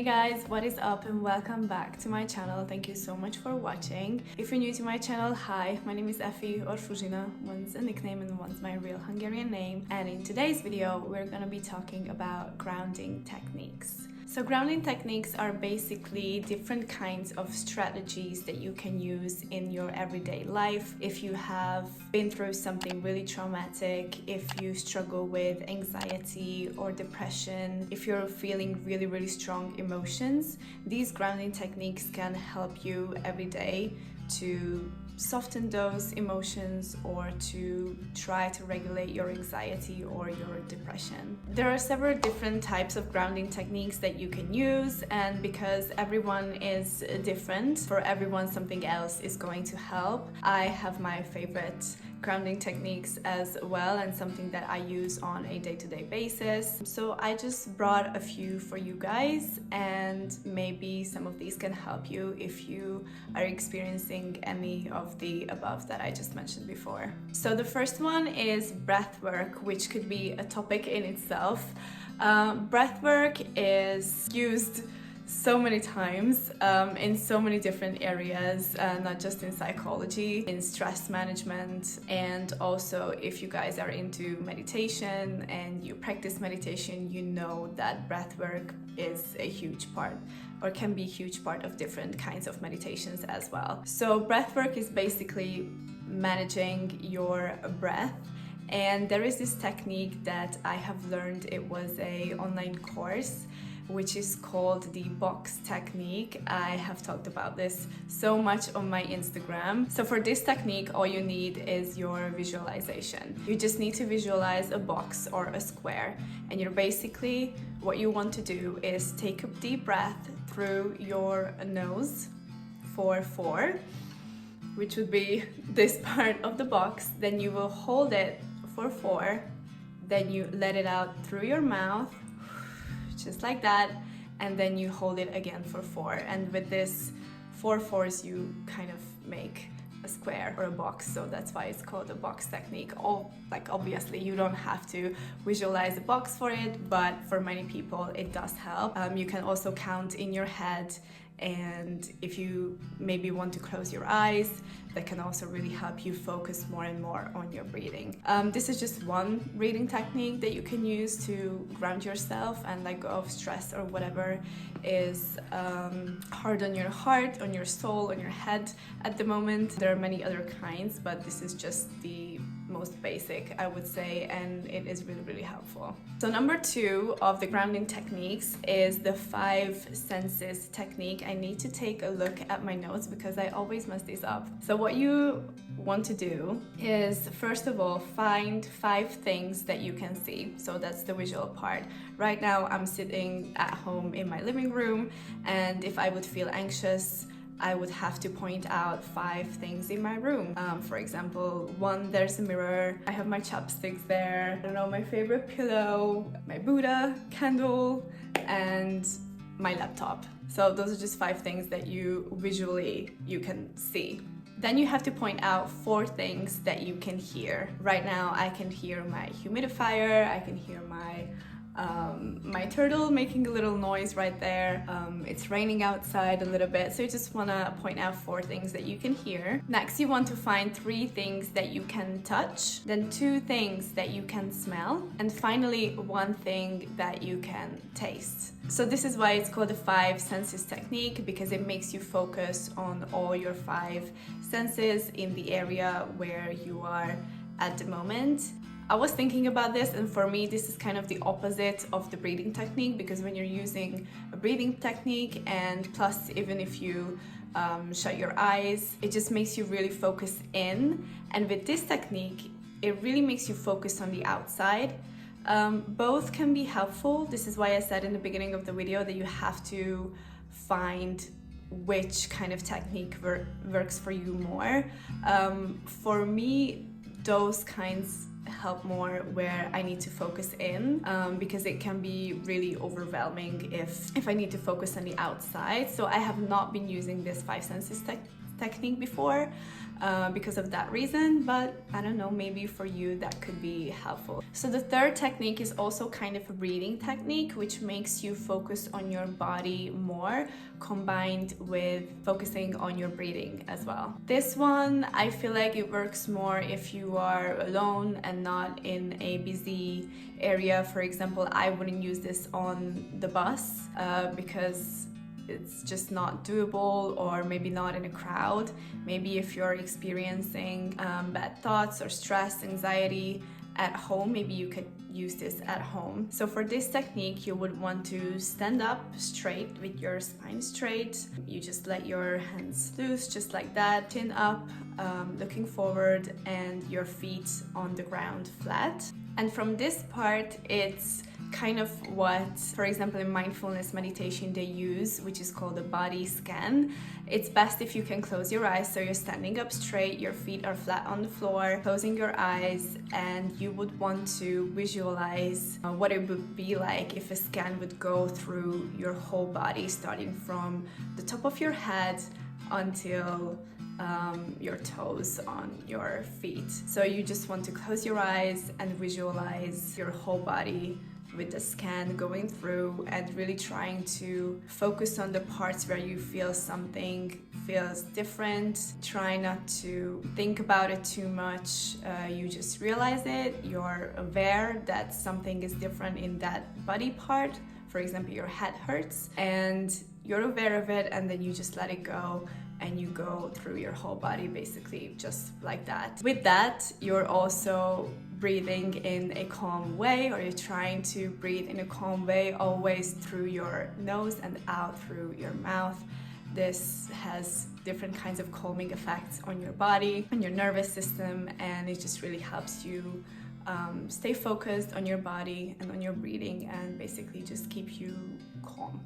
guys, what is up and welcome back to my channel. Thank you so much for watching. If you're new to my channel, hi, my name is Effy, or Fuzina, one's a nickname and one's my real Hungarian name. And in today's video, we're gonna be talking about grounding techniques. So grounding techniques are basically different kinds of strategies that you can use in your everyday life. If you have been through something really traumatic, if you struggle with anxiety or depression, if you're feeling really strong emotions, these grounding techniques can help you every day to soften those emotions or to try to regulate your anxiety or your depression. There are several different types of grounding techniques that you can use, and because everyone is different, for everyone something else is going to help. I have my favorite grounding techniques as well, and something that I use on a day-to-day basis. So I just brought a few for you guys, and maybe some of these can help you if you are experiencing any of the above that I just mentioned before. So the first one is breath work, which could be a topic in itself. Breath work is used so many times in so many different areas, not just in psychology, in stress management, and also if you guys are into meditation and you practice meditation, you know that breath work is a huge part, or can be a huge part of different kinds of meditations as well. So breath work is basically managing your breath. And there is this technique that I have learned. It was an online course which is called the box technique. I have talked about this so much on my Instagram. So for this technique, all you need is your visualization. You just need to visualize a box or a square, and you're basically, what you want to do is take a deep breath through your nose for 4, which would be this part of the box. Then you will hold it for 4, then you let it out through your mouth, just like that, and then you hold it again for 4. And with this 4 fours, you kind of make a square or a box, so that's why it's called the box technique. Obviously you don't have to visualize a box for it, but for many people it does help. You can also count in your head, and if you maybe want to close your eyes, that can also really help you focus more and more on your breathing. This is just one breathing technique that you can use to ground yourself and let go of stress or whatever is hard on your heart, on your soul, on your head at the moment. There are many other kinds, but this is just the most basic, I would say, and it is really helpful. So number 2 of the grounding techniques is the 5 senses technique. I need to take a look at my notes because I always mess these up. So what you want to do is, first of all, find 5 things that you can see. So that's the visual part. Right now I'm sitting at home in my living room, and if I would feel anxious, I would have to point out 5 things in my room. For example, 1, there's a mirror, I have my chopsticks there, I don't know, my favorite pillow, my Buddha candle, and my laptop. So those are just 5 things that you can see. Then you have to point out 4 things that you can hear. Right now I can hear my humidifier, I can hear my turtle making a little noise right there. It's raining outside a little bit, so you just want to point out 4 things that you can hear. Next, you want to find 3 things that you can touch, then 2 things that you can smell, and finally 1 thing that you can taste. So this is why it's called the 5 senses technique, because it makes you focus on all your 5 senses in the area where you are at the moment. I was thinking about this, and for me this is kind of the opposite of the breathing technique, because when you're using a breathing technique, and plus even if you shut your eyes, it just makes you really focus in, and with this technique it really makes you focus on the outside. Both can be helpful. This is why I said in the beginning of the video that you have to find which kind of technique works for you more. For me, those kinds help more where I need to focus in, because it can be really overwhelming if I need to focus on the outside. So I have not been using this 5 senses technique before because of that reason, but I don't know, maybe for you that could be helpful. So the third technique is also kind of a breathing technique, which makes you focus on your body more, combined with focusing on your breathing as well. This one, I feel like it works more if you are alone and not in a busy area. For example, I wouldn't use this on the bus because it's just not doable, or maybe not in a crowd. Maybe if you're experiencing bad thoughts or stress, anxiety at home, maybe you could use this at home. So for this technique, you would want to stand up straight with your spine straight. You just let your hands loose just like that, chin up, looking forward, and your feet on the ground flat. And from this part, it's kind of what, for example, in mindfulness meditation they use, which is called a body scan. It's best if you can close your eyes, so you're standing up straight, your feet are flat on the floor, closing your eyes, and you would want to visualize what it would be like if a scan would go through your whole body, starting from the top of your head until your toes on your feet. So you just want to close your eyes and visualize your whole body with the scan going through, and really trying to focus on the parts where you feel something feels different. Try not to think about it too much. You just realize it. You're aware that something is different in that body part. For example, your head hurts and you're aware of it, and then you just let it go, and you go through your whole body basically just like that. With that, you're also breathing in a calm way, or you're trying to breathe in a calm way, always through your nose and out through your mouth. This has different kinds of calming effects on your body, on your nervous system, and it just really helps you stay focused on your body and on your breathing, and basically just keep you calm.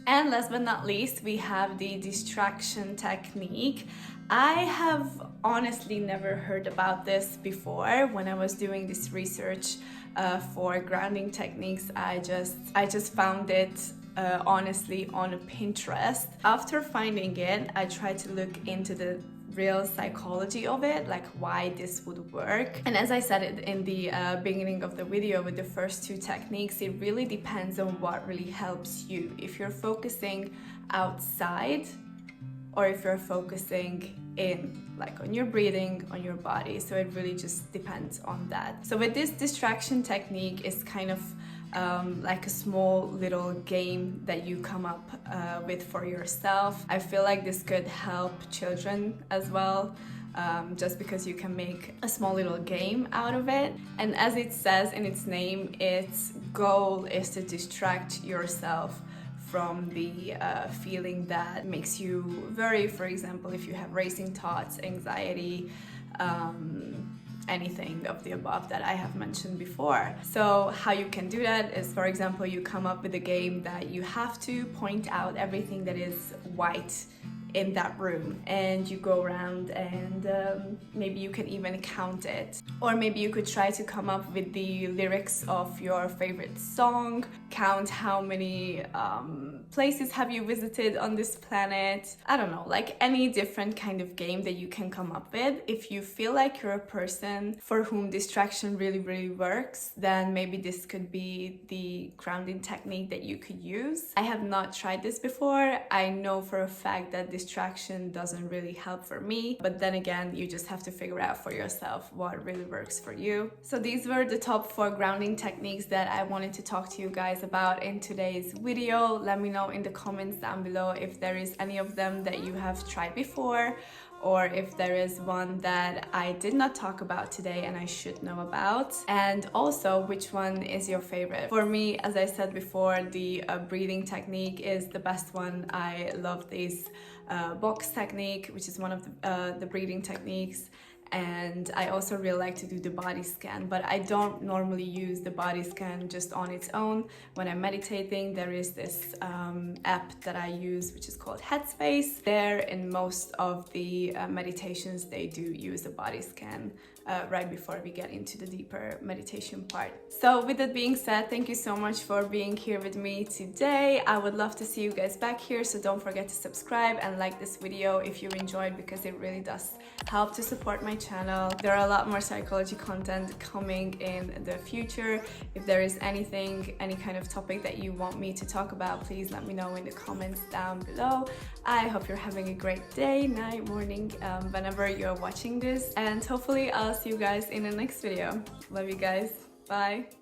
And last but not least, we have the distraction technique. I have honestly never heard about this before. When I was doing this research for grounding techniques, I just found it honestly on Pinterest. After finding it, I tried to look into the real psychology of it, like why this would work. And as I said it in the beginning of the video with the first two techniques, it really depends on what really helps you. If you're focusing outside, or if you're focusing in, like on your breathing, on your body. So it really just depends on that. So with this distraction technique, is kind of like a small little game that you come up with for yourself. I feel like this could help children as well, just because you can make a small little game out of it. And as it says in its name, its goal is to distract yourself from the feeling that makes you worry. For example, if you have racing thoughts, anxiety, anything of the above that I have mentioned before. So how you can do that is, for example, you come up with a game that you have to point out everything that is white in that room, and you go around and maybe you can even count it. Or maybe you could try to come up with the lyrics of your favorite song, count how many places have you visited on this planet. I don't know, like any different kind of game that you can come up with. If you feel like you're a person for whom distraction really works, then maybe this could be the grounding technique that you could use. I have not tried this before. I know for a fact that distraction doesn't really help for me, but then again, you just have to figure out for yourself what really works for you. So these were the top 4 grounding techniques that I wanted to talk to you guys about in today's video. Let me know in the comments down below if there is any of them that you have tried before, or if there is one that I did not talk about today and I should know about, and also which one is your favorite. For me, as I said before, the breathing technique is the best one. I love this box technique, which is one of the breathing techniques. And I also really like to do the body scan, but I don't normally use the body scan just on its own. When I'm meditating, there is this app that I use, which is called Headspace. There, in most of the meditations, they do use the body scan right before we get into the deeper meditation part. So with that being said, thank you so much for being here with me today. I would love to see you guys back here, so don't forget to subscribe and like this video if you enjoyed, because it really does help to support my channel. There are a lot more psychology content coming in the future. If there is anything, any kind of topic that you want me to talk about, please let me know in the comments down below. I hope you're having a great day, night, morning, whenever you're watching this, and hopefully I'll see you guys in the next video. Love you guys. Bye.